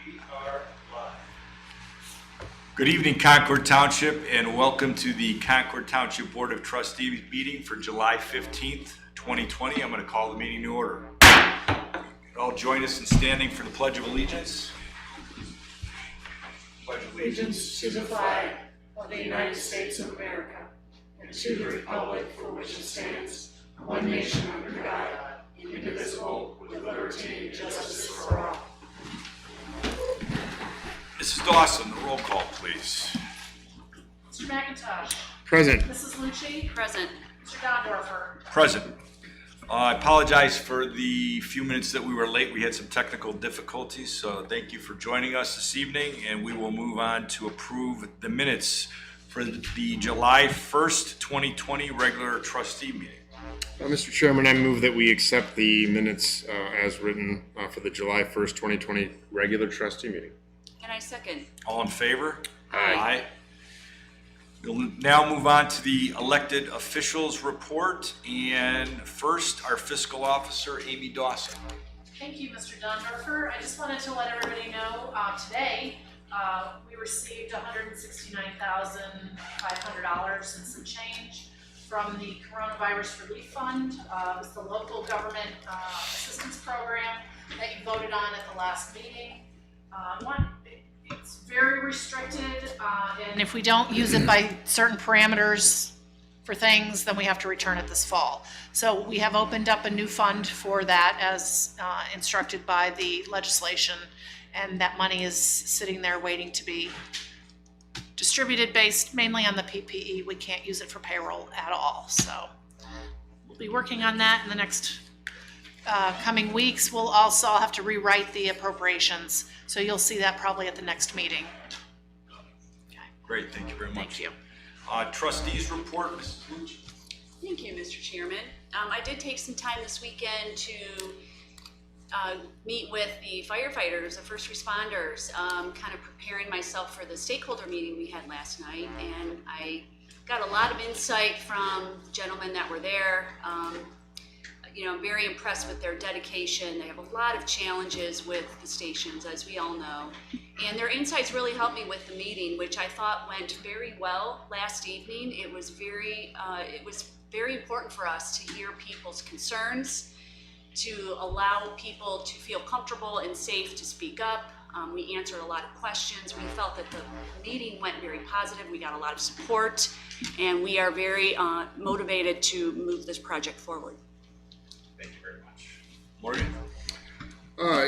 We are live. Good evening, Concord Township, and welcome to the Concord Township Board of Trustees meeting for July 15th, 2020. I'm going to call the meeting to order. All join us in standing for the Pledge of Allegiance. Pledge of Allegiance to the flag of the United States of America and to the republic for which it stands, one nation under God, indivisible, with liberty and justice for all. Mrs. Dawson, the roll call, please. Mr. McIntosh. Present. Mrs. Lucci. Present. Mr. Gondorfer. Present. I apologize for the few minutes that we were late. We had some technical difficulties, so thank you for joining us this evening, and we will move on to approve the minutes for the July 1st, 2020 regular trustee meeting. Mr. Chairman, I move that we accept the minutes as written for the July 1st, 2020 regular trustee meeting. And I second. All in favor? Aye. We'll now move on to the elected officials report, and first, our fiscal officer, Amy Dawson. Thank you, Mr. Gondorfer. I just wanted to let everybody know today we received $169,500 and some change from the Coronavirus Relief Fund. It was the local government assistance program that you voted on at the last meeting. It's very restricted, and if we don't use it by certain parameters for things, then we have to return it this fall. So we have opened up a new fund for that as instructed by the legislation, and that money is sitting there waiting to be distributed based mainly on the PPE. We can't use it for payroll at all. So we'll be working on that in the next coming weeks. We'll also have to rewrite the appropriations. So you'll see that probably at the next meeting. Okay. Great, thank you very much. Thank you. Trustees report, Mrs. Lucci. Thank you, Mr. Chairman. I did take some time this weekend to meet with the firefighters, the first responders, kind of preparing myself for the stakeholder meeting we had last night. And I got a lot of insight from the gentlemen that were there. I'm very impressed with their dedication. They have a lot of challenges with the stations, as we all know. And their insights really helped me with the meeting, which I thought went very well last evening. It was very important for us to hear people's concerns, to allow people to feel comfortable and safe to speak up. We answered a lot of questions. We felt that the meeting went very positive. We got a lot of support, and we are very motivated to move this project forward. Thank you very much. Morgan?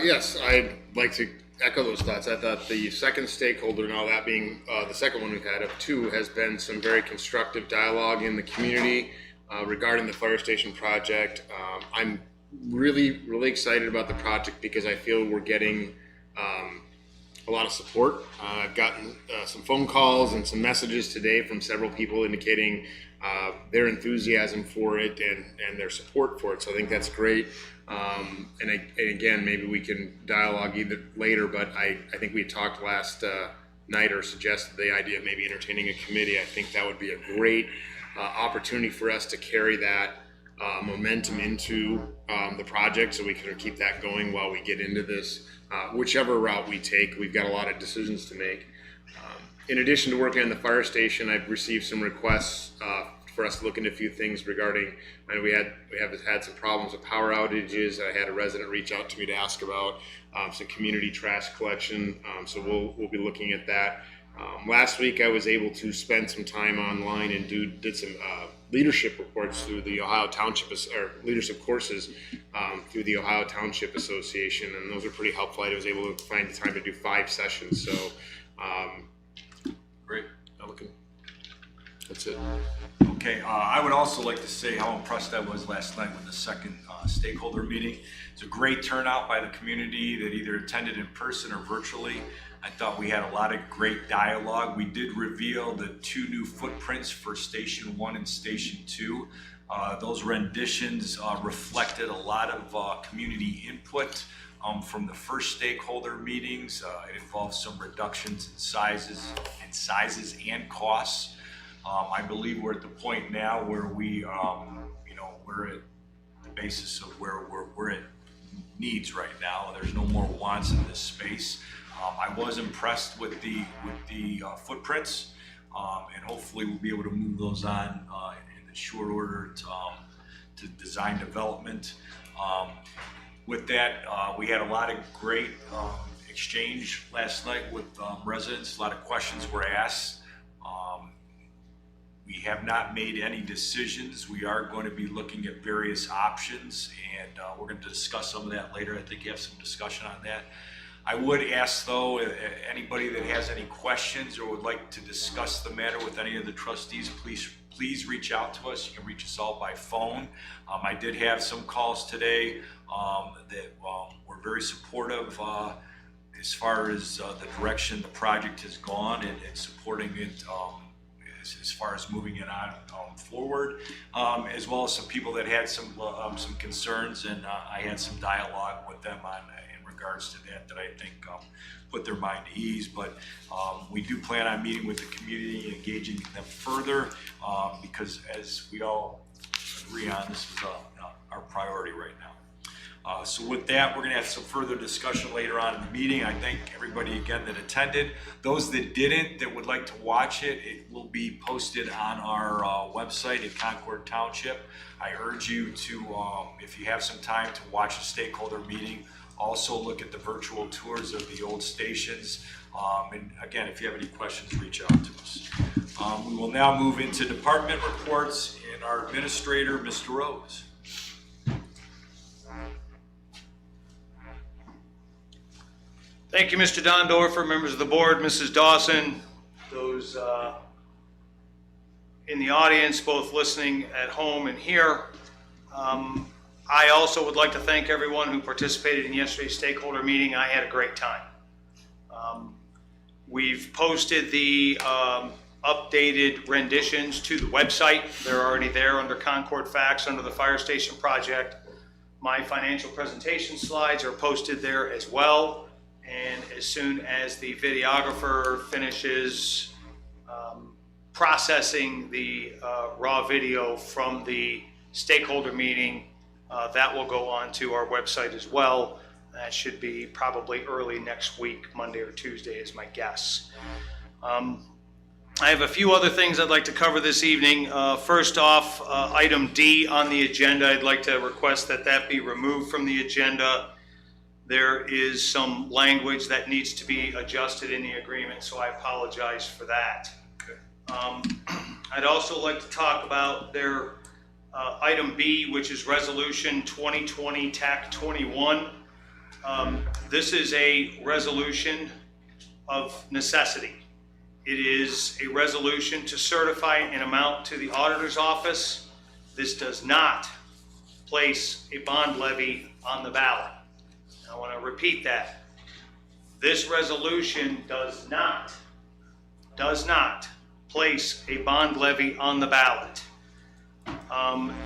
Yes, I'd like to echo those thoughts. I thought the second stakeholder, now that being the second one we've had of two, has been some very constructive dialogue in the community regarding the fire station project. I'm really excited about the project because I feel we're getting a lot of support. I've gotten some phone calls and some messages today from several people indicating their enthusiasm for it and their support for it. So I think that's great. And again, maybe we can dialogue either later, but I think we talked last night or suggested the idea of maybe entertaining a committee. I think that would be a great opportunity for us to carry that momentum into the project, so we can keep that going while we get into this. Whichever route we take, we've got a lot of decisions to make. In addition to working on the fire station, I've received some requests for us to look into a few things regarding, and we have had some problems with power outages. I had a resident reach out to me to ask about some community trash collection, so we'll be looking at that. Last week I was able to spend some time online and did some leadership reports through the Ohio Township, or leadership courses through the Ohio Township Association, and those are pretty helpful. I was able to find the time to do 5 sessions, so Great. that's it. Okay, I would also like to say how impressed I was last night with the second stakeholder meeting. It's a great turnout by the community that either attended in person or virtually. I thought we had a lot of great dialogue. We did reveal the 2 new footprints for Station 1 and Station 2. Those renditions reflected a lot of community input from the first stakeholder meetings. It involved some reductions in sizes and costs. I believe we're at the point now where we're at the basis of where we're at needs right now. There's no more wants in this space. I was impressed with the footprints, and hopefully we'll be able to move those on in the short order to design development. With that, we had a lot of great exchange last night with residents. A lot of questions were asked. We have not made any decisions. We are going to be looking at various options, and we're going to discuss some of that later. I think you have some discussion on that. I would ask, though, anybody that has any questions or would like to discuss the matter with any of the trustees, please reach out to us. You can reach us all by phone. I did have some calls today that were very supportive as far as the direction the project has gone and supporting it as far as moving it on forward, as well as some people that had some concerns, and I had some dialogue with them in regards to that I think put their mind at ease. But we do plan on meeting with the community and engaging them further because, as we all agree on, this is our priority right now. So with that, we're going to have some further discussion later on in the meeting. I thank everybody again that attended. Those that didn't, that would like to watch it, it will be posted on our website at Concord Township. I urge you to, if you have some time, to watch the stakeholder meeting. Also look at the virtual tours of the old stations. And again, if you have any questions, reach out to us. We will now move into department reports, and our administrator, Mr. Rose. Thank you, Mr. Dondorfer, members of the board, Mrs. Dawson, those in the audience, both listening at home and here. I also would like to thank everyone who participated in yesterday's stakeholder meeting. I had a great time. We've posted the updated renditions to the website. They're already there under Concord Facts under the Fire Station Project. My financial presentation slides are posted there as well. And as soon as the videographer finishes processing the raw video from the stakeholder meeting, that will go on to our website as well. That should be probably early next week, Monday or Tuesday is my guess. I have a few other things I'd like to cover this evening. First off, item D on the agenda, I'd like to request that that be removed from the agenda. There is some language that needs to be adjusted in the agreement, so I apologize for that. Okay. I'd also like to talk about their item B, which is Resolution 2020 TAC 21. This is a resolution of necessity. It is a resolution to certify an amount to the auditor's office. This does not place a bond levy on the ballot. I want to repeat that. This resolution does not place a bond levy on the ballot.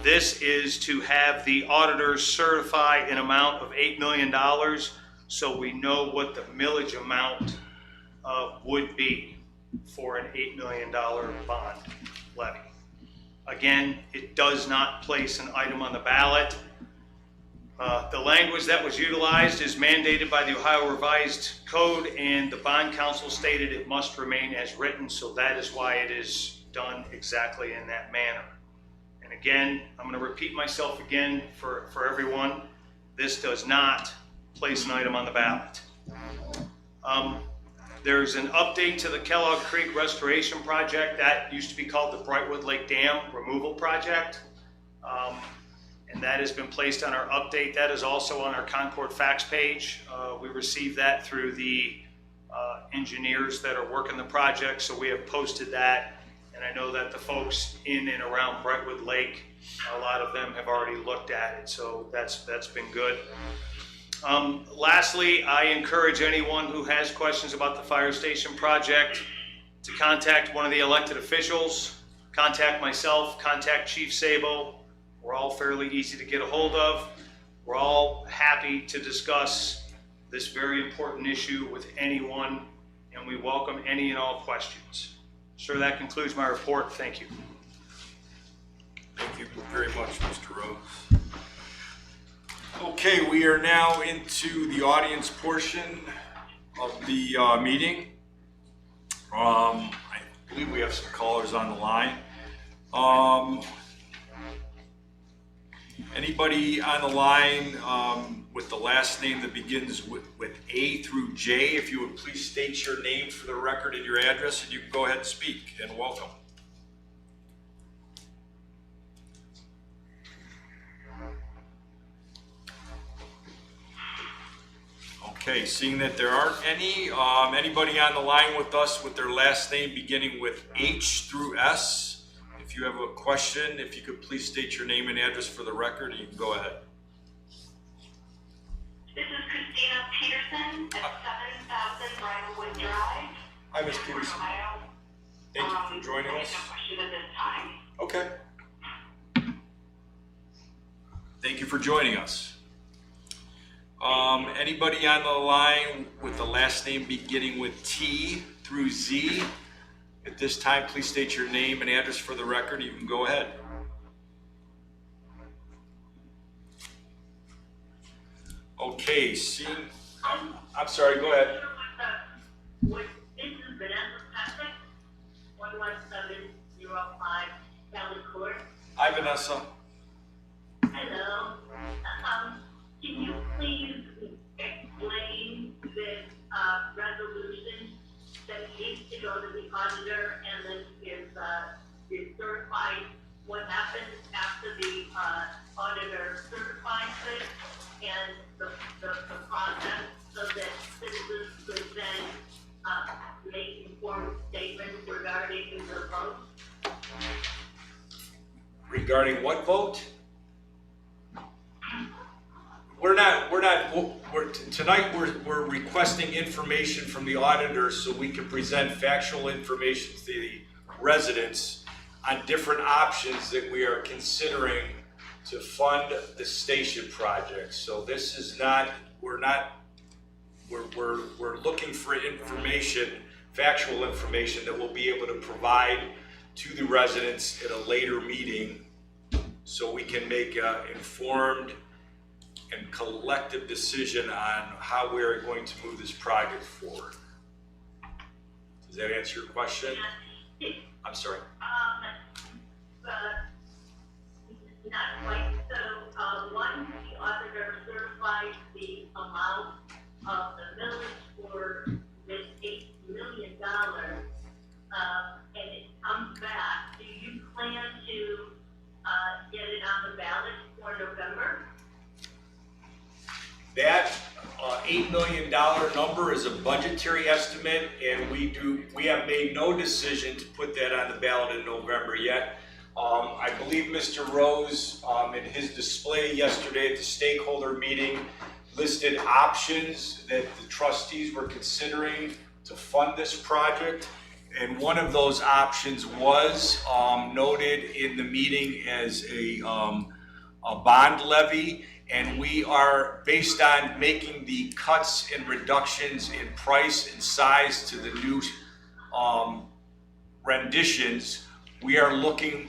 This is to have the auditors certify an amount of $8 million so we know what the millage amount would be for an $8 million bond levy. Again, it does not place an item on the ballot. The language that was utilized is mandated by the Ohio Revised Code, and the Bond Council stated it must remain as written, so that is why it is done exactly in that manner. And again, I'm going to repeat myself again for everyone. This does not place an item on the ballot. There's an update to the Kellogg Creek Restoration Project. That used to be called the Brightwood Lake Dam Removal Project. And that has been placed on our update. That is also on our Concord Facts page. We received that through the engineers that are working the project, so we have posted that. And I know that the folks in and around Brightwood Lake, a lot of them have already looked at it, so that's been good. Lastly, I encourage anyone who has questions about the fire station project to contact one of the elected officials, contact myself, contact Chief Sabo. We're all fairly easy to get a hold of. We're all happy to discuss this very important issue with anyone, and we welcome any and all questions. Sir, that concludes my report. Thank you. Thank you very much, Mr. Rose. Okay, we are now into the audience portion of the meeting. I believe we have some callers on the line. Anybody on the line with the last name that begins with A through J, if you would please state your name for the record and your address, and you can go ahead and speak, and welcome. Okay, seeing that there aren't anybody on the line with us with their last name beginning with H through S, if you have a question, if you could please state your name and address for the record, you can go ahead. This is Christina Peterson at 7000 Bridlewood Drive. Hi, Ms. Peterson. Ohio. Thank you for joining I us. have no question at this time. Okay. Thank you for joining us. Anybody on the line with the last name beginning with T through Z? At this time, please state your name and address for the record. You can go ahead. Okay, seeing, I'm sorry, go ahead. This is Vanessa Patrick, 11705 Valley Court. Hi, Vanessa. Hello. Can you please explain this resolution that needs to go to the auditor and then is certified? What happens after the auditor certifies it and the process so that citizens could then make informed statements regarding the vote? Regarding what vote? Tonight we're requesting information from the auditor so we can present factual information to the residents on different options that we are considering to fund the station project. So this is not, we're looking for information, factual information that we'll be able to provide to the residents at a later meeting so we can make an informed and collective decision on how we are going to move this project forward. Does that answer your question? I'm sorry. Not quite. So once the auditor certifies the amount of the millage for this $8 million, and it comes back, do you plan to get it on the ballot for November? That $8 million number is a budgetary estimate, and we have made no decision to put that on the ballot in November yet. I believe Mr. Rose, in his display yesterday at the stakeholder meeting, listed options that the trustees were considering to fund this project. And one of those options was noted in the meeting as a bond levy. And we are, based on making the cuts and reductions in price and size to the new renditions, we are looking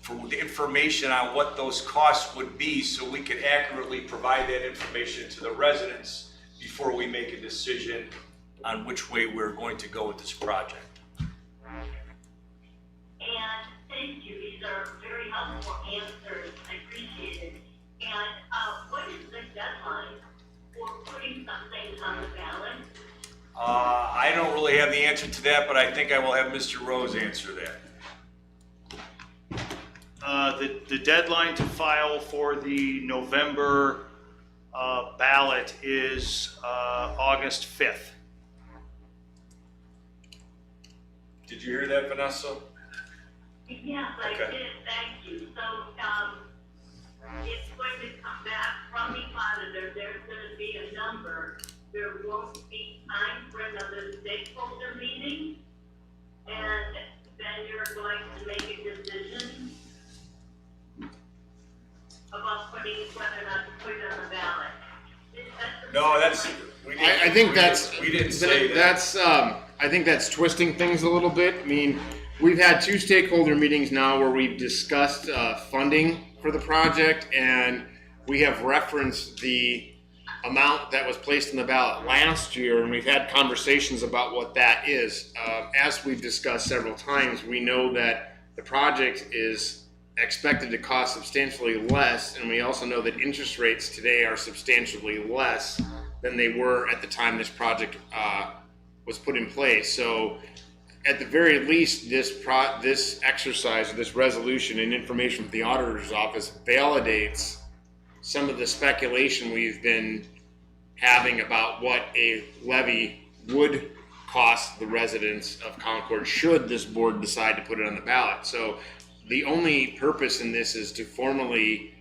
for the information on what those costs would be so we can accurately provide that information to the residents before we make a decision on which way we're going to go with this project. And thank you. These are very helpful answers. I appreciate it. And what is the deadline for putting something on the ballot? I don't really have the answer to that, but I think I will have Mr. Rose answer that. The deadline to file for the November ballot is August 5th. Did you hear that, Vanessa? Yes, I Okay. did. Thank you. So it's going to come back from the auditor. There's going to be a number. There won't be time for another stakeholder meeting. And then you're going to make a decision about whether or not to put it on the ballot. No, that's. I think that's. We didn't say that. That's. I think that's twisting things a little bit. I mean, we've had 2 stakeholder meetings now where we've discussed funding for the project, and we have referenced the amount that was placed in the ballot last year, and we've had conversations about what that is. As we've discussed several times, we know that the project is expected to cost substantially less, and we also know that interest rates today are substantially less than they were at the time this project was put in place. So at the very least, this exercise, or this resolution and information from the auditor's office validates some of the speculation we've been having about what a levy would cost the residents of Concord should this board decide to put it on the ballot. So the only purpose in this is to formally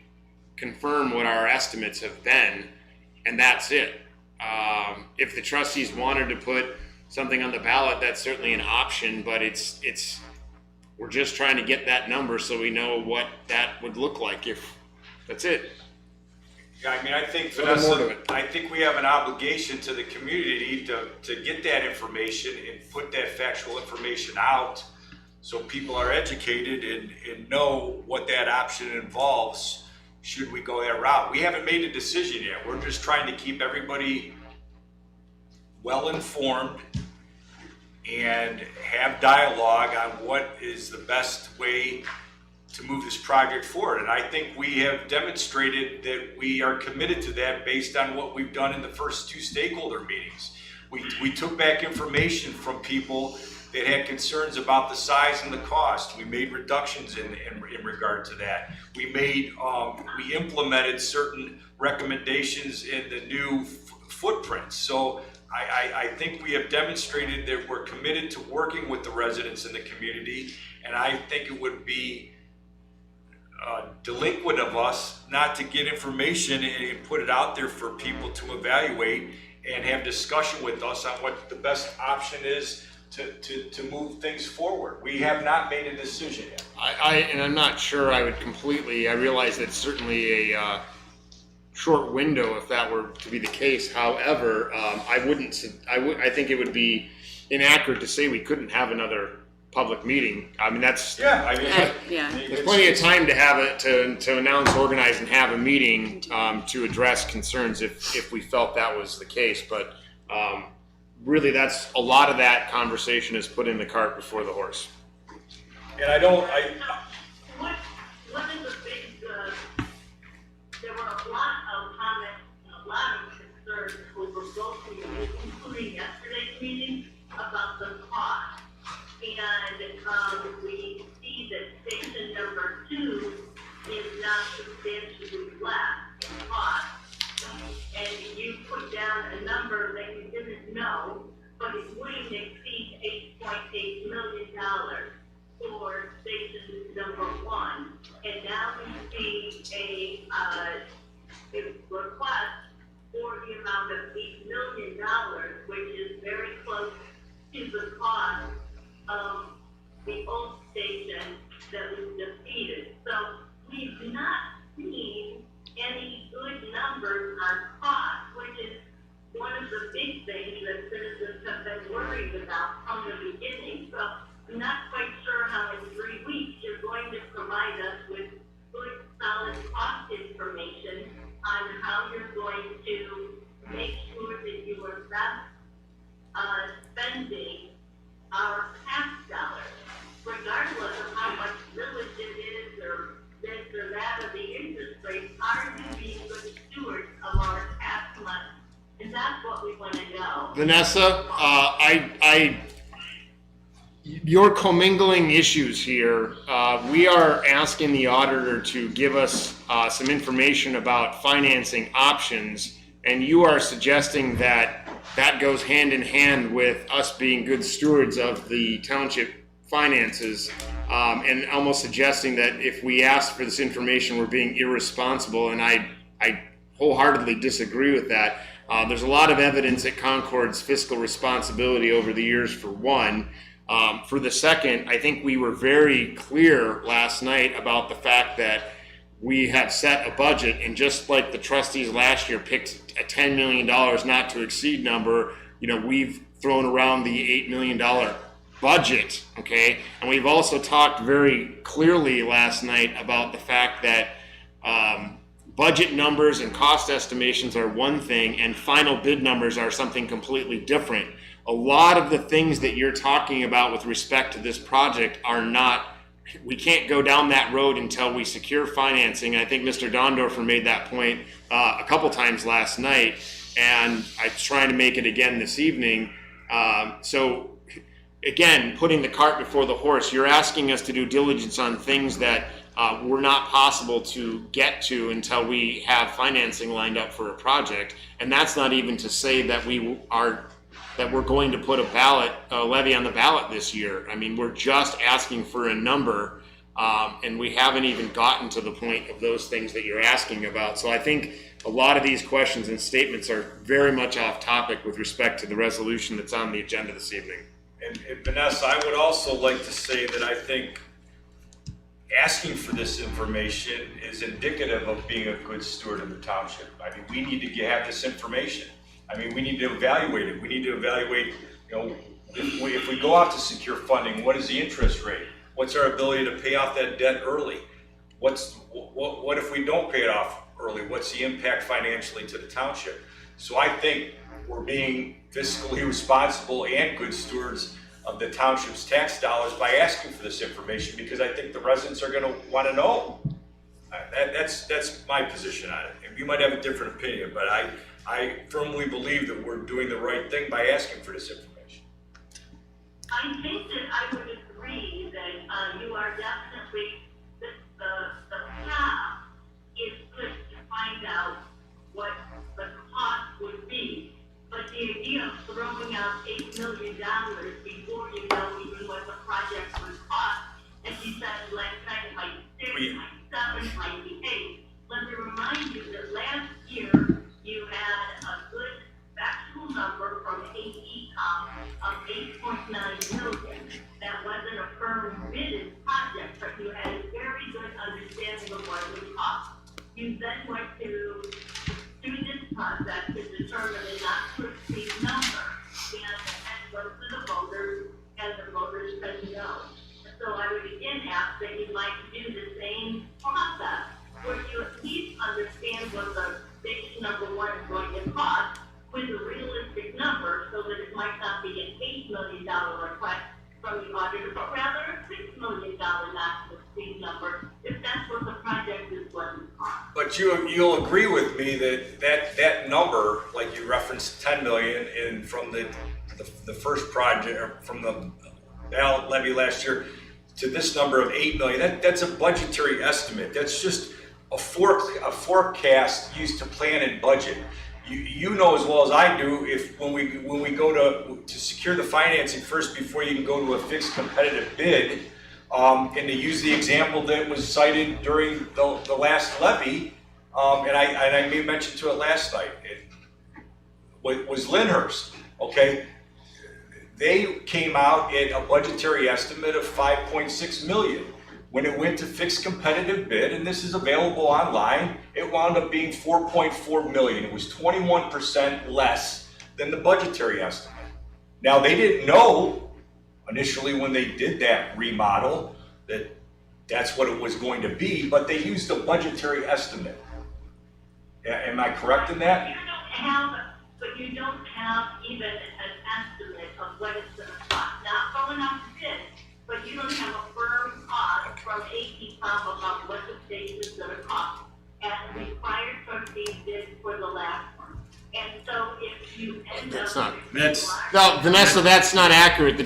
confirm what our estimates have been, and that's it. If the trustees wanted to put something on the ballot, that's certainly an option, but we're just trying to get that number so we know what that would look like. If that's it. Yeah, I mean, I think, More to Vanessa, it. I think we have an obligation to the community to get that information and put that factual information out so people are educated and know what that option involves should we go that route. We haven't made a decision yet. We're just trying to keep everybody well informed and have dialogue on what is the best way to move this project forward. And I think we have demonstrated that we are committed to that based on what we've done in the first two stakeholder meetings. We took back information from people that had concerns about the size and the cost. We made reductions in regard to that. We implemented certain recommendations in the new footprints. So I think we have demonstrated that we're committed to working with the residents in the community, and I think it would be delinquent of us not to get information and put it out there for people to evaluate and have discussion with us on what the best option is to move things forward. We have not made a decision yet. And I'm not sure I would completely, I realize it's certainly a short window if that were to be the case. However, I think it would be inaccurate to say we couldn't have another public meeting. I mean, that's, Yeah, I mean, there's plenty of time to have it, to announce, organize, and have a meeting to address concerns if we felt that was the case. But really, that's a lot of that conversation is put in the cart before the horse. and One of the big, there were a lot of comments, and a lot of concerns over both meetings, including yesterday's meeting, about the cost. And we see that station number 2 is not substantially less in cost. And you put down a number that you didn't know, but it wouldn't exceed $8.8 million for station number 1. And now we see a request for the amount of $8 million, which is very close to the cost of the old station that was defeated. So we've not seen any good numbers on cost, which is one of the big things that citizens have been worried about from the beginning. So I'm not quite sure how in 3 weeks you're going to provide us with good, solid cost information on how you're going to make sure that you are best spending our tax dollars, regardless of how much village it is or this or that or the interest rate. Are you being good stewards of our tax money? And that's what we want to know. Vanessa, you're commingling issues here. We are asking the auditor to give us some information about financing options, and you are suggesting that that goes hand in hand with us being good stewards of the township finances, and almost suggesting that if we ask for this information, we're being irresponsible, and I wholeheartedly disagree with that. There's a lot of evidence at Concord's fiscal responsibility over the years, for one. For the second, I think we were very clear last night about the fact that we have set a budget, and just like the trustees last year picked a $10 million not to exceed number, we've thrown around the $8 million budget, okay? And we've also talked very clearly last night about the fact that budget numbers and cost estimations are one thing and final bid numbers are something completely different. A lot of the things that you're talking about with respect to this project are not, we can't go down that road until we secure financing. I think Mr. Dondorfer made that point a couple times last night, and I'm trying to make it again this evening. So again, putting the cart before the horse, you're asking us to do diligence on things that were not possible to get to until we have financing lined up for a project. And that's not even to say that we're going to put a levy on the ballot this year. I mean, we're just asking for a number, and we haven't even gotten to the point of those things that you're asking about. So I think a lot of these questions and statements are very much off topic with respect to the resolution that's on the agenda this evening. And Vanessa, I would also like to say that I think asking for this information is indicative of being a good steward of the township. I mean, we need to have this information. I mean, we need to evaluate it. We need to evaluate, you know, if we go out to secure funding, what is the interest rate? What's our ability to pay off that debt early? What if we don't pay it off early? What's the impact financially to the township? So I think we're being fiscally responsible and good stewards of the township's tax dollars by asking for this information, because I think the residents are going to want to know. That's my position on it. And you might have a different opinion, but I firmly believe that we're doing the right thing by asking for this information. I think that I would agree that you are definitely, the path is good to find out what the cost would be. But the idea of throwing out $8 million before you know even what the project would cost, as you said last night, like 6, like 7, like 8. Let me remind you that last year you had a good factual number from AECOM of $8.9 million. That wasn't a firm bidded project, but you had a very good understanding of what it would cost. You then went to do this process to determine a not to exceed number and go to the voters, and the voters said no. So I would again ask that you might do the same process where you at least understand what the station number 1 is going to cost with a realistic number, so that it might not be an $8 million request from the auditor, but rather a $6 million not to exceed number, if that's what the project is going to cost. But you'll agree with me that number, like you referenced 10 million, and from the first project, or from the ballot levy last year to this number of 8 million, that's a budgetary estimate. That's just a forecast used to plan and budget. You know as well as I do, if when we go to secure the financing first before you can go to a fixed competitive bid, and to use the example that was cited during the last levy, and I may mention to it last night, was Lyndhurst. Okay, they came out at a budgetary estimate of 5.6 million. When it went to fixed competitive bid, and this is available online, it wound up being 4.4 million. It was 21% less than the budgetary estimate. Now, they didn't know initially when they did that remodel that that's what it was going to be, but they used a budgetary estimate. Am I correct in that? You don't have even an estimate of what it's going to cost. Not going out to bid, but you don't have a firm cost from AECOM about what the station is going to cost. And the prior trustee did for the last one. And so if you end up... No, Vanessa, that's not accurate. The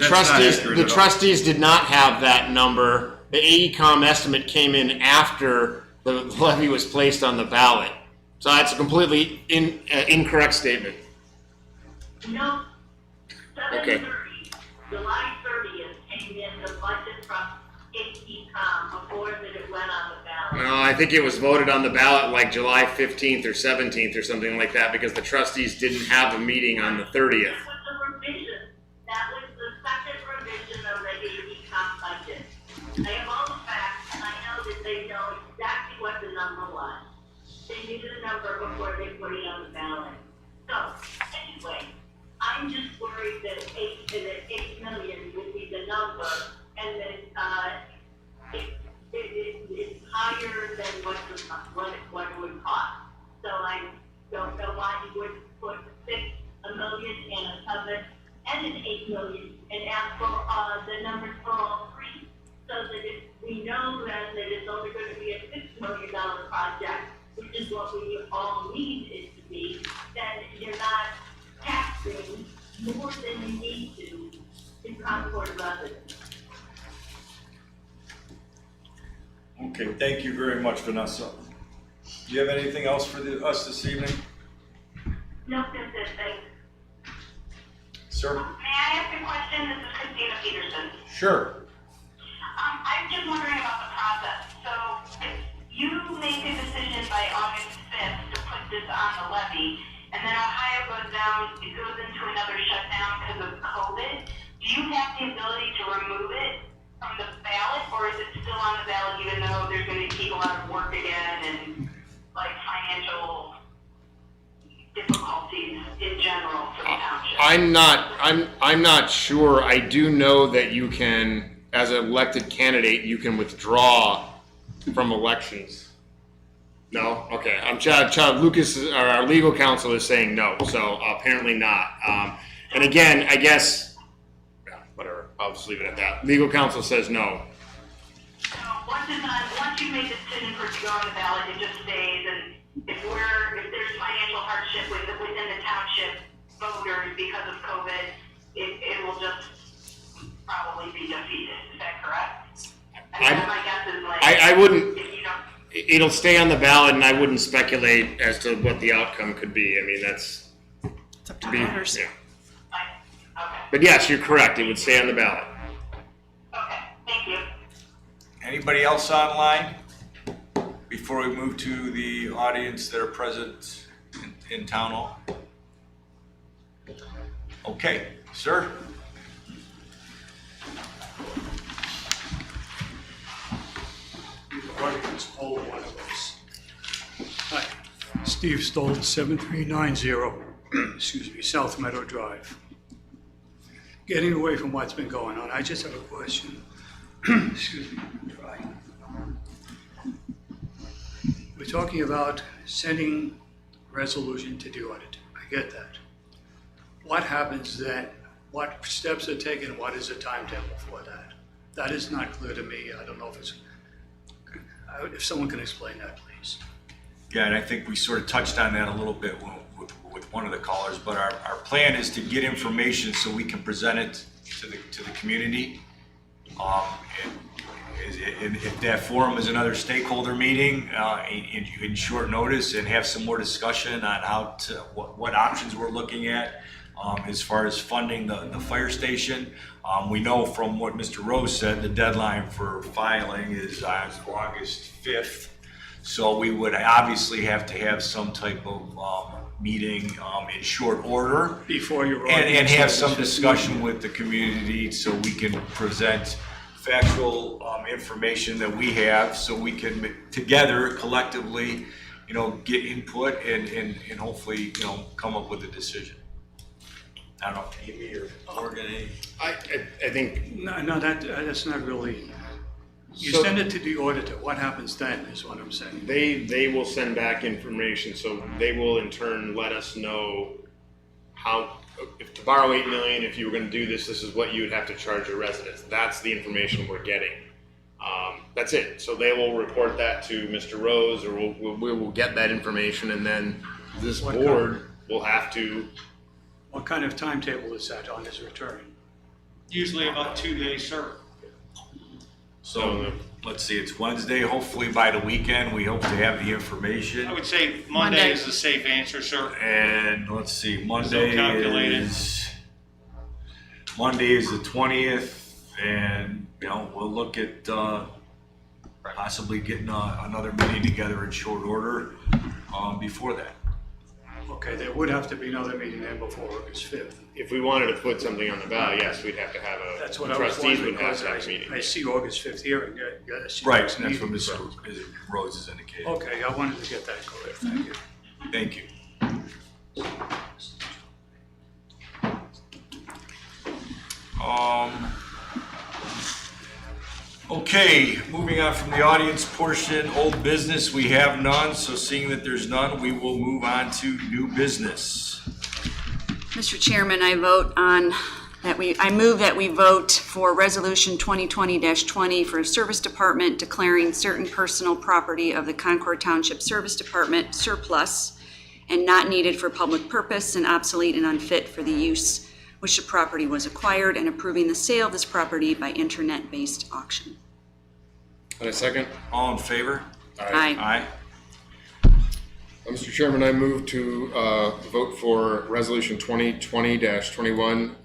trustees did not have that number. The AECOM estimate came in after the levy was placed on the ballot. So that's a completely incorrect statement. No, 7:30, Okay. July 30th came in the budget from AECOM before that it went on the ballot. No, I think it was voted on the ballot like July 15th or 17th or something like that, because the trustees didn't have a meeting on the 30th. That was the revision. That was the second revision of the AECOM budget. I have all the facts, and I know that they know exactly what the number was. They knew the number before they put it on the ballot. So, anyway, I'm just worried that 8 million would be the number, and that it's higher than what it would cost. So I don't know why you would put $6 million and a $7 and an $8 million and ask for the numbers for all three, so that if we know then that it's only going to be a $6 million project, which is what we all need it to be, then you're not taxing more than you need to in Concord residents. Okay, thank you very much, Vanessa. Do you have anything else for us this evening? No, that's it, thanks. Sir? May I ask a question? This is Christina Peterson. Sure. I'm just wondering about the process. So if you make a decision by August 5th to put this on the levy, and then Ohio goes down, it goes into another shutdown because of COVID, do you have the ability to remove it from the ballot, or is it still on the ballot even though there's going to be people out of work again and like financial difficulties in general for the township? I'm not sure. I do know that you can, as an elected candidate, you can withdraw from elections. No? Okay. Lucas, our legal counsel is saying no, so apparently not. And again, I guess, yeah, whatever, I'll just leave it at that. Legal counsel says no. So once you make the decision for it to go on the ballot, it just stays, and if there's financial hardship within the township voters because of COVID, it will just probably be defeated. Is that correct? My guess is like, I wouldn't, if you don't. it'll stay on the ballot, and I wouldn't speculate as to what the outcome could be. I mean, that's It's up to voters. yeah. Okay. But yes, you're correct. It would stay on the ballot. Okay. Thank you. Anybody else online? Before we move to the audience that are present in town hall? Okay, sir? Audience, hold one of us. Hi, Steve Stoll, 7390, excuse me, South Meadow Drive. Getting away from what's been going on, I just have a question. Excuse me, try. We're talking about sending resolution to the audit. I get that. What happens then? What steps are taken? What is the timetable for that? That is not clear to me. I don't know if someone can explain that, please. Yeah, and I think we sort of touched on that a little bit with one of the callers, but our plan is to get information so we can present it to the community. And if that forum is another stakeholder meeting in short notice, and have some more discussion on what options we're looking at as far as funding the fire station. We know from what Mr. Rose said, the deadline for filing is August 5th. So we would obviously have to have some type of meeting in short order. Before you and have some discussion with the community so we can present factual information that we have, so we can together collectively, get input and hopefully, come up with a decision. I don't know, Amy or Morgan, I think No, that's not really. You So- send it to the auditor. What happens then is what I'm saying. they will send back information, so they will in turn let us know how, if to borrow $8 million, if you were going to do this, this is what you would have to charge your residents. That's the information we're getting. That's it. So they will report that to Mr. Rose, or we will get that information, and then this What board will have to. What kind of timetable is that on his return? Usually about 2 days, sir. so let's see, it's Wednesday, hopefully by the weekend, we hope to have the information. I would say Monday is the safe answer, sir. And let's see, Monday calculated. is the 20th, and we'll look at possibly getting another meeting together in short order before that. Okay, there would have to be another meeting then before August 5th. If we wanted to put something on the ballot, yes, we'd have to have a. That's what I was trustees wondering, would have because to have a meeting. I see August 5th here, and I see Right, next that's what meeting, Mr. so- Rose has indicated. Okay, I wanted to get that clear. Thank you. Thank you. Okay, moving on from the audience portion, old business, we have none. So seeing that there's none, we will move on to new business. Mr. Chairman, I move that we vote for Resolution 2020-20 for Service Department declaring certain personal property of the Concord Township Service Department surplus and not needed for public purpose and obsolete and unfit for the use which the property was acquired, and approving the sale of this property by internet-based auction. And a second? All in favor? Aye. Aye. Mr. Chairman, I move to vote for Resolution 2020-21,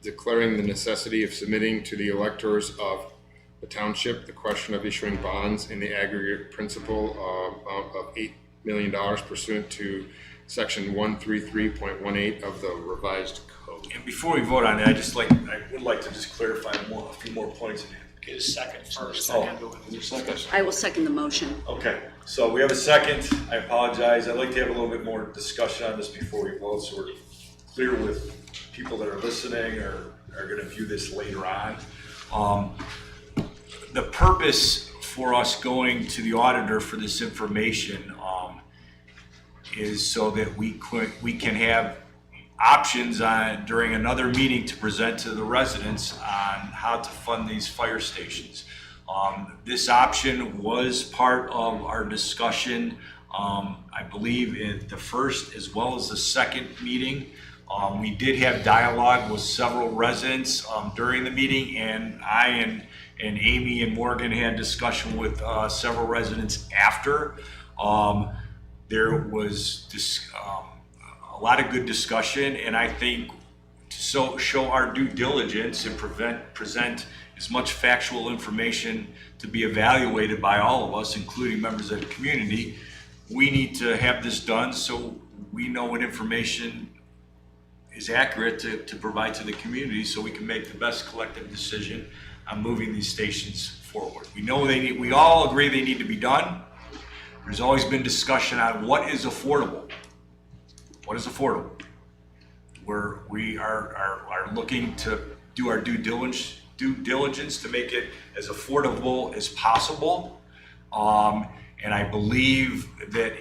declaring the necessity of submitting to the electors of the township the question of issuing bonds in the aggregate principal amount of $8 million pursuant to Section 133.18 of the revised code. And before we vote on it, I would like to just clarify a few more points. Get a second first. Oh, is there a second? I will second the motion. Okay, so we have a second. I apologize. I'd like to have a little bit more discussion on this before we vote, so we're clear with people that are listening or are going to view this later on. The purpose for us going to the auditor for this information is so that we can have options during another meeting to present to the residents on how to fund these fire stations. This option was part of our discussion, I believe, in the first as well as the second meeting. We did have dialogue with several residents during the meeting, and I and Amy and Morgan had discussion with several residents after. There was a lot of good discussion, and I think to show our due diligence and present as much factual information to be evaluated by all of us, including members of the community, we need to have this done so we know what information is accurate to provide to the community, so we can make the best collective decision on moving these stations forward. We know we all agree they need to be done. There's always been discussion on what is affordable. What is affordable? We are looking to do our due diligence to make it as affordable as possible. And I believe that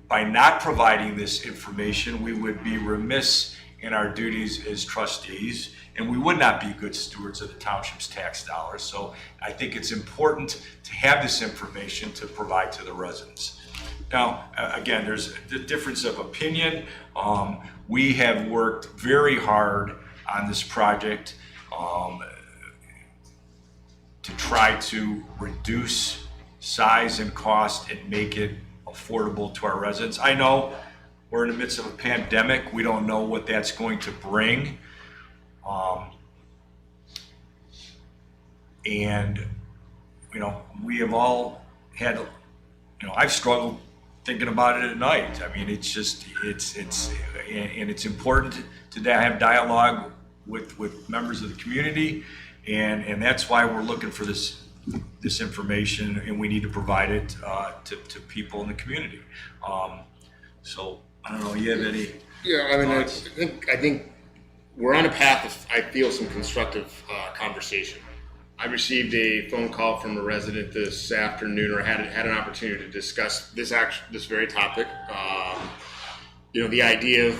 by not providing this information, we would be remiss in our duties as trustees, and we would not be good stewards of the township's tax dollars. So I think it's important to have this information to provide to the residents. Now, again, there's a difference of opinion. We have worked very hard on this project to try to reduce size and cost and make it affordable to our residents. I know we're in the midst of a pandemic. We don't know what that's going to bring. And, we have all had, I've struggled thinking about it at night. I mean, it's important to have dialogue with members of the community. And that's why we're looking for this information, and we need to provide it to people in the community. So I don't know, you have any? Yeah, I mean, I think we're on a path of, I feel, some constructive conversation. I received a phone call from a resident this afternoon, or had an opportunity to discuss this very topic. The idea of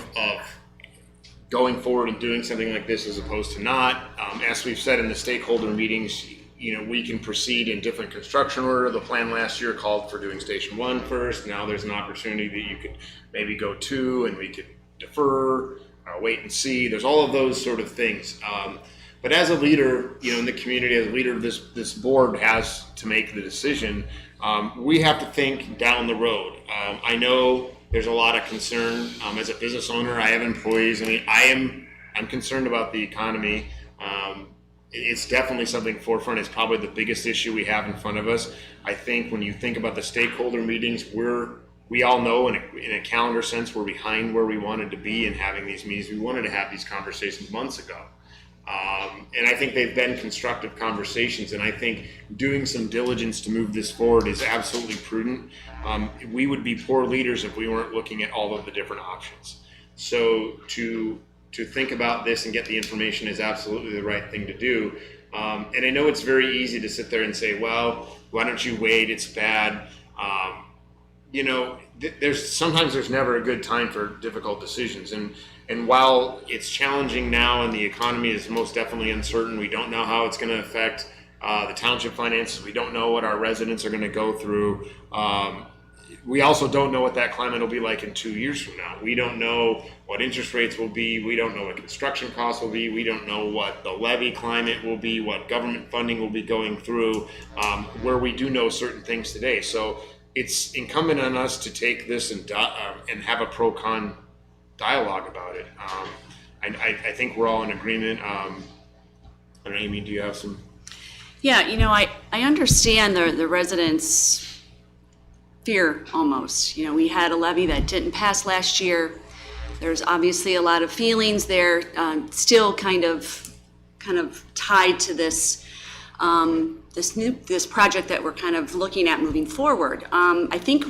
going forward and doing something like this as opposed to not. As we've said in the stakeholder meetings, we can proceed in different construction order. The plan last year called for doing Station 1 first. Now there's an opportunity that you could maybe go 2, and we could defer, wait and see. There's all of those sort of things. But as a leader, in the community, as a leader, this board has to make the decision. We have to think down the road. I know there's a lot of concern. As a business owner, I have employees. I mean, I'm concerned about the economy. It's definitely something forefront. It's probably the biggest issue we have in front of us. I think when you think about the stakeholder meetings, we all know in a calendar sense we're behind where we wanted to be in having these meetings. We wanted to have these conversations months ago. And I think they've been constructive conversations, and I think doing some diligence to move this forward is absolutely prudent. We would be poor leaders if we weren't looking at all of the different options. So to think about this and get the information is absolutely the right thing to do. And I know it's very easy to sit there and say, well, why don't you wait? It's bad. You know, sometimes there's never a good time for difficult decisions. And while it's challenging now and the economy is most definitely uncertain, we don't know how it's going to affect the township finances. We don't know what our residents are going to go through. We also don't know what that climate will be like in 2 years from now. We don't know what interest rates will be. We don't know what construction costs will be. We don't know what the levy climate will be, what government funding will be going through, where we do know certain things today. So it's incumbent on us to take this and have a pro-con dialogue about it. I think we're all in agreement. I don't know, Amy, do you have some? Yeah, you know, I understand the residents' fear almost. You know, we had a levy that didn't pass last year. There's obviously a lot of feelings there, still kind of tied to this this project that we're kind of looking at moving forward. I think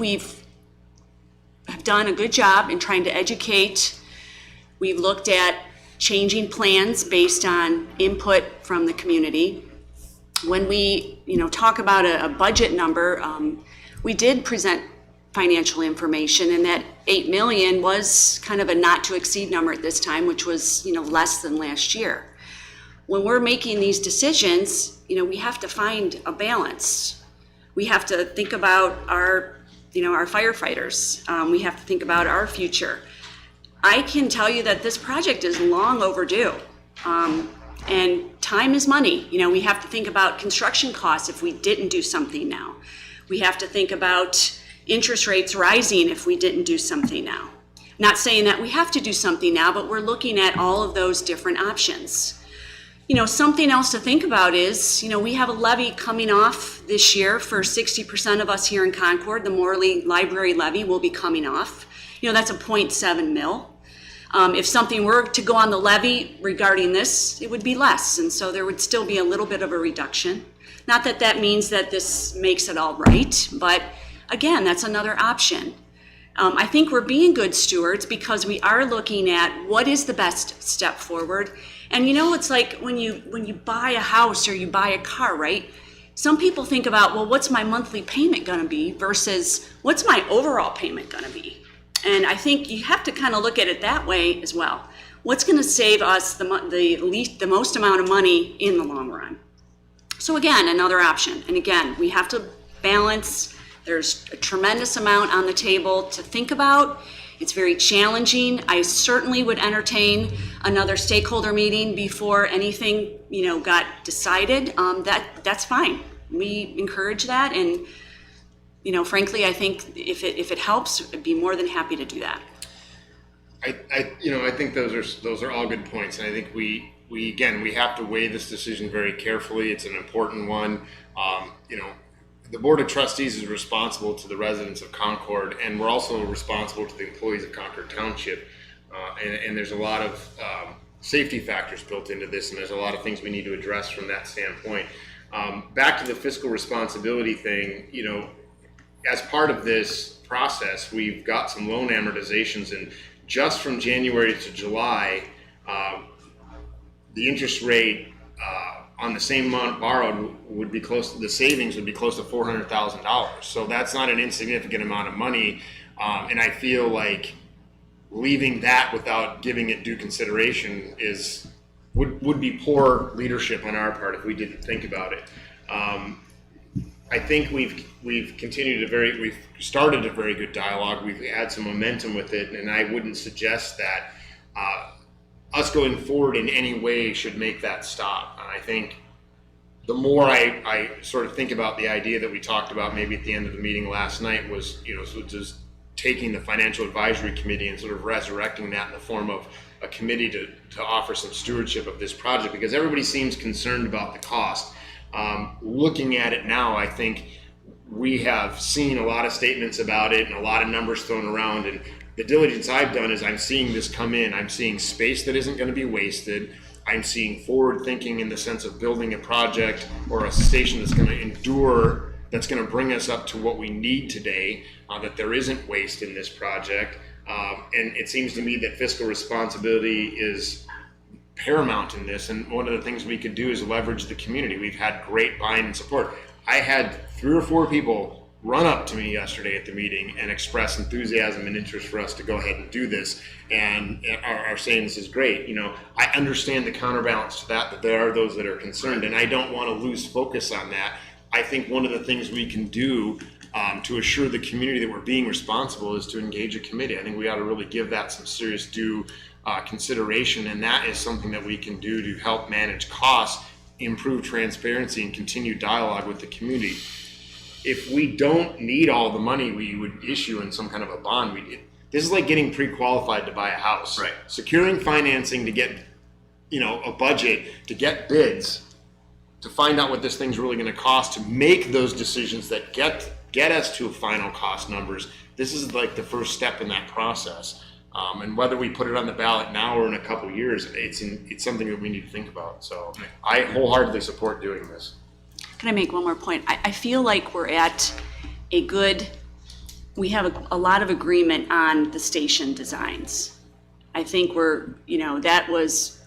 have done a good job in trying to educate. We've looked at changing plans based on input from the community. When we, talk about a budget number, we did present financial information, and that 8 million was kind of a not to exceed number at this time, which was, less than last year. When we're making these decisions, we have to find a balance. We have to think about our firefighters. We have to think about our future. I can tell you that this project is long overdue. And time is money. We have to think about construction costs if we didn't do something now. We have to think about interest rates rising if we didn't do something now. Not saying that we have to do something now, but we're looking at all of those different options. Something else to think about is, we have a levy coming off this year for 60% of us here in Concord. The Morley Library levy will be coming off. That's a 0.7 mil. If something were to go on the levy regarding this, it would be less. And so there would still be a little bit of a reduction. Not that that means that this makes it all right, but again, that's another option. I think we're being good stewards because we are looking at what is the best step forward. And it's like when you buy a house or you buy a car, right? Some people think about, well, what's my monthly payment gonna be versus what's my overall payment gonna be? And I think you have to kind of look at it that way as well. What's gonna save us the most amount of money in the long run? So again, another option. And again, we have to balance. There's a tremendous amount on the table to think about. It's very challenging. I certainly would entertain another stakeholder meeting before anything, got decided. That's fine. We encourage that, and frankly, I think if it helps, I'd be more than happy to do that. I think those are all good points, and I think we have to weigh this decision very carefully. It's an important one. The Board of Trustees is responsible to the residents of Concord, and we're also responsible to the employees of Concord Township. And there's a lot of safety factors built into this, and there's a lot of things we need to address from that standpoint. Back to the fiscal responsibility thing, as part of this process, we've got some loan amortizations, and just from January to July, the interest rate on the same amount borrowed would be the savings would be close to $400,000. So that's not an insignificant amount of money. And I feel like leaving that without giving it due consideration would be poor leadership on our part if we didn't think about it. I think we've started a very good dialogue. We've had some momentum with it, and I wouldn't suggest that us going forward in any way should make that stop. And I think the more I sort of think about the idea that we talked about maybe at the end of the meeting last night was, so just taking the financial advisory committee and sort of resurrecting that in the form of a committee to offer some stewardship of this project, because everybody seems concerned about the cost. Looking at it now, I think we have seen a lot of statements about it and a lot of numbers thrown around, and the diligence I've done is I'm seeing this come in. I'm seeing space that isn't going to be wasted. I'm seeing forward thinking in the sense of building a project or a station that's going to endure, that's going to bring us up to what we need today, that there isn't waste in this project. And it seems to me that fiscal responsibility is paramount in this, and one of the things we could do is leverage the community. We've had great buy-in and support. I had 3 or 4 people run up to me yesterday at the meeting and express enthusiasm and interest for us to go ahead and do this, and are saying this is great. You know, I understand the counterbalance to that there are those that are concerned, and I don't want to lose focus on that. I think one of the things we can do to assure the community that we're being responsible is to engage a committee. I think we ought to really give that some serious due consideration, and that is something that we can do to help manage costs, improve transparency, and continue dialogue with the community. If we don't need all the money we would issue in some kind of a bond, this is like getting pre-qualified to buy a house. Right. Securing financing to get, a budget, to get bids, to find out what this thing's really going to cost, to make those decisions that get us to final cost numbers. This is like the first step in that process. And whether we put it on the ballot now or in a couple years, it's something that we need to think about. So I wholeheartedly support doing this. Can I make one more point? I feel like we're at we have a lot of agreement on the station designs. I think that was,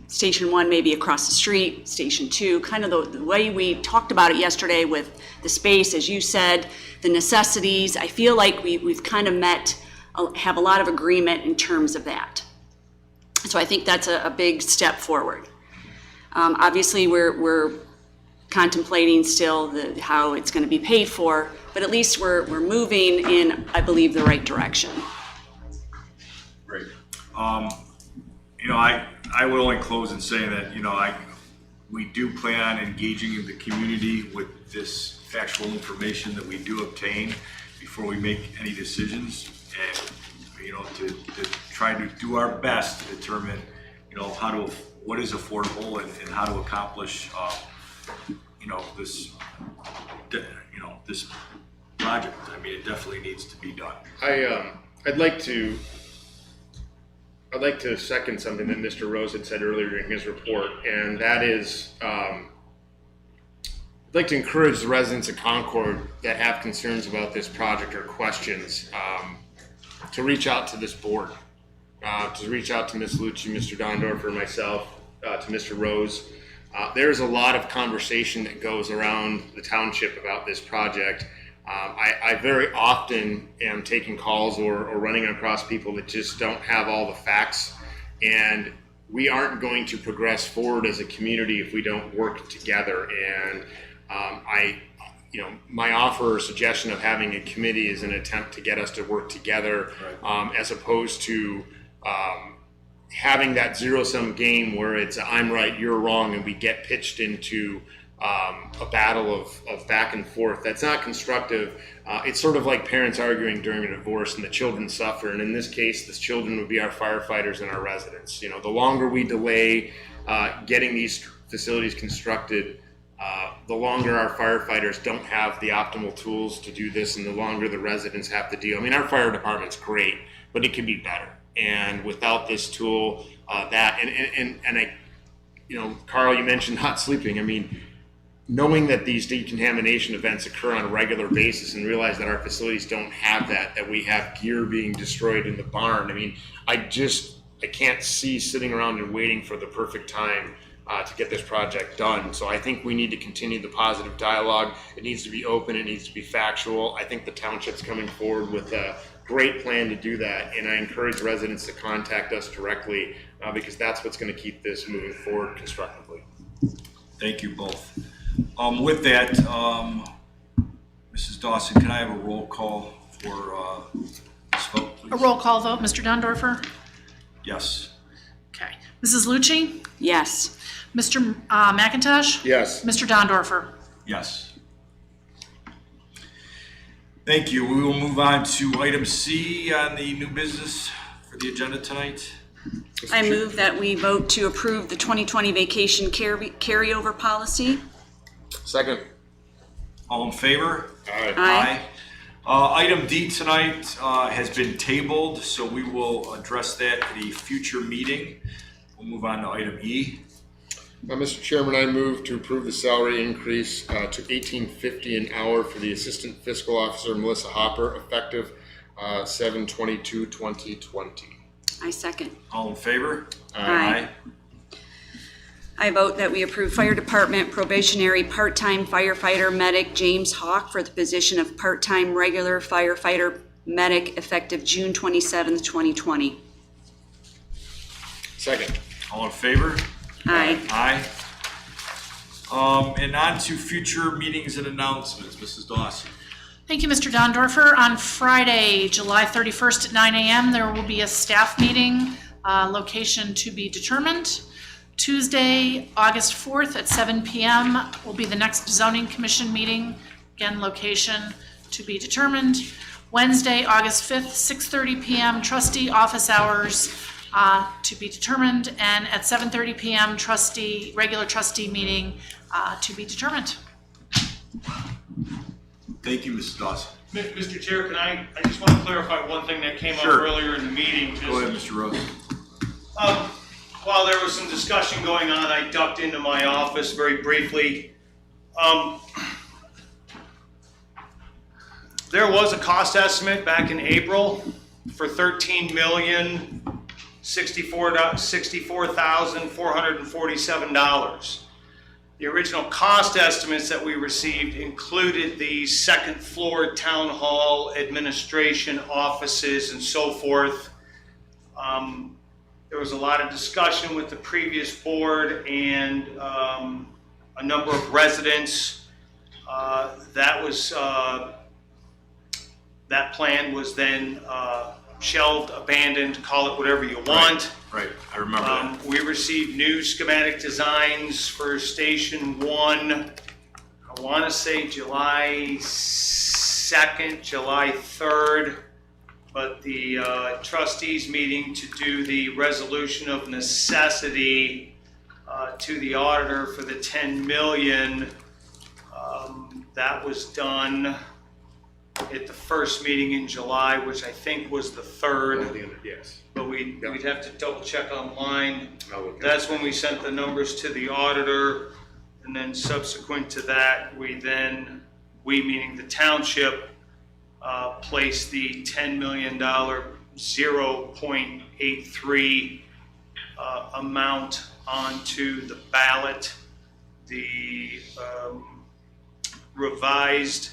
Station 1 maybe across the street, Station 2, kind of the way we talked about it yesterday with the space, as you said, the necessities. I feel like we've kind of have a lot of agreement in terms of that. So I think that's a big step forward. Obviously, we're contemplating still how it's going to be paid for, but at least we're moving in, I believe, the right direction. Great. I would only close in saying that, we do plan on engaging the community with this factual information that we do obtain before we make any decisions, and, to try to do our best to determine, what is affordable and how to accomplish, this project. I mean, it definitely needs to be done. I'd like to second something that Mr. Rose had said earlier in his report, and that is, I'd like to encourage the residents of Concord that have concerns about this project or questions to reach out to this board, to reach out to Ms. Lucci, Mr. Dondorfer, myself, to Mr. Rose. There's a lot of conversation that goes around the township about this project. I very often am taking calls or running across people that just don't have all the facts, and we aren't going to progress forward as a community if we don't work together. And my offer or suggestion of having a committee is an attempt to get us to work together, as opposed to having that zero-sum game where it's I'm right, you're wrong, and we get pitched into a battle of back and forth. That's not constructive. It's sort of like parents arguing during a divorce and the children suffer. And in this case, the children would be our firefighters and our residents. The longer we delay getting these facilities constructed, the longer our firefighters don't have the optimal tools to do this, and the longer the residents have to deal. I mean, our fire department's great, but it could be better. And without this tool, Carl, you mentioned not sleeping. I mean, knowing that these decontamination events occur on a regular basis and realize that our facilities don't have that we have gear being destroyed in the barn. I mean, I can't see sitting around and waiting for the perfect time to get this project done. So I think we need to continue the positive dialogue. It needs to be open. It needs to be factual. I think the township's coming forward with a great plan to do that. And I encourage residents to contact us directly because that's what's going to keep this moving forward constructively. Thank you both. With that, Mrs. Dawson, can I have a roll call for this vote, please? A roll call vote, Mr. Dondorfer? Yes. Okay. Mrs. Lucci? Yes. Mr. McIntosh? Yes. Mr. Dondorfer? Yes. Thank you. We will move on to item C on the new business for the agenda tonight. I move that we vote to approve the 2020 vacation carryover policy. Second. All in favor? Aye. Item D tonight has been tabled, so we will address that at a future meeting. We'll move on to item E. Mr. Chairman, I move to approve the salary increase to $18.50 an hour for the Assistant Fiscal Officer Melissa Hopper, effective 7/22/2020. I second. All in favor? Aye. I vote that we approve Fire Department probationary part-time firefighter medic James Hawk for the position of part-time regular firefighter medic effective June 27th, 2020. Second. All in favor? Aye. Aye. And on to future meetings and announcements. Mrs. Dawson. Thank you, Mr. Dondorfer. On Friday, July 31st at 9 a.m., there will be a staff meeting, location to be determined. Tuesday, August 4th at 7 p.m. will be the next zoning commission meeting. Again, location to be determined. Wednesday, August 5th, 6:30 p.m. trustee office hours to be determined. And at 7:30 p.m. regular trustee meeting to be determined. Thank you, Mrs. Dawson. Mr. Chair, I just want to clarify one thing that came up Sure. earlier in the meeting. Go ahead, Mr. Rose. While there was some discussion going on, I ducked into my office very briefly. There was a cost estimate back in April for $13,064,447. The original cost estimates that we received included the second floor town hall, administration offices, and so forth. There was a lot of discussion with the previous board and a number of residents. That plan was then shelved, abandoned, call it whatever you want. Right, I remember that. We received new schematic designs for Station 1, I want to say July 2nd, July 3rd, but the trustees meeting to do the resolution of necessity to the auditor for the 10 million, that was done at the first meeting in July, which I think was the 3rd. Yes. But we'd have to double check online. I'll look at That's when we sent the numbers to the auditor, and then subsequent to that, we meaning the township, placed the $10 million 0.83 amount onto the ballot. The revised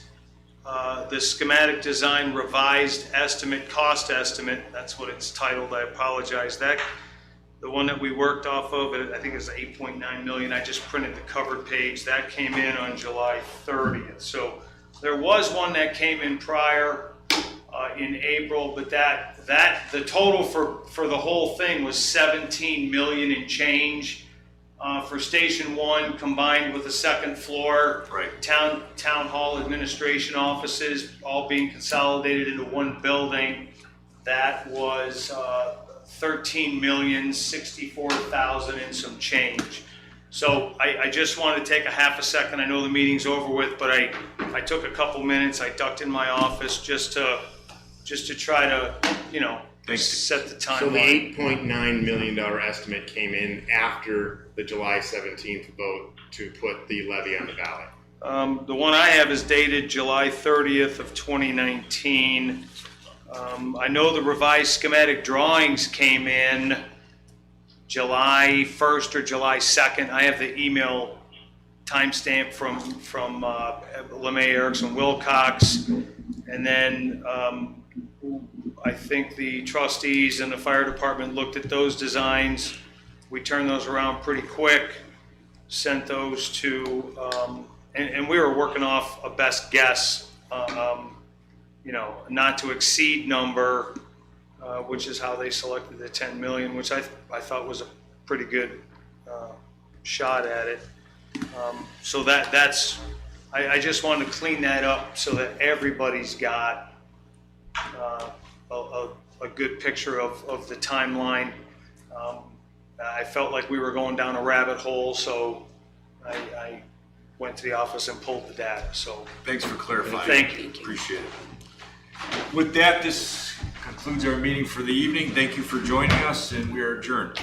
the schematic design revised estimate, cost estimate, that's what it's titled, I apologize. The one that we worked off of, I think it's 8.9 million, I just printed the covered page, that came in on July 30th. So there was one that came in prior in April, but the total for the whole thing was 17 million and change. For Station 1, combined with the second floor, Right. town hall administration offices, all being consolidated into one building, that was 13,064,000 and some change. So I just wanted to take a half a second. I know the meeting's over with, but I took a couple minutes. I ducked in my office just to try to, set the timeline. So the $8.9 million estimate came in after the July 17th vote to put the levy on the ballot. The one I have is dated July 30th of 2019. I know the revised schematic drawings came in July 1st or July 2nd. I have the email timestamp from LeMay Erickson Wilcox. And then I think the trustees and the fire department looked at those designs. We turned those around pretty quick, sent those to, and we were working off a best guess, not to exceed number, which is how they selected the 10 million, which I thought was a pretty good shot at it. So that's, I just wanted to clean that up so that everybody's got a good picture of the timeline. I felt like we were going down a rabbit hole, so I went to the office and pulled the data. So Thanks for clarifying. Thank you. Appreciate it. With that, this concludes our meeting for the evening. Thank you for joining us, and we are adjourned.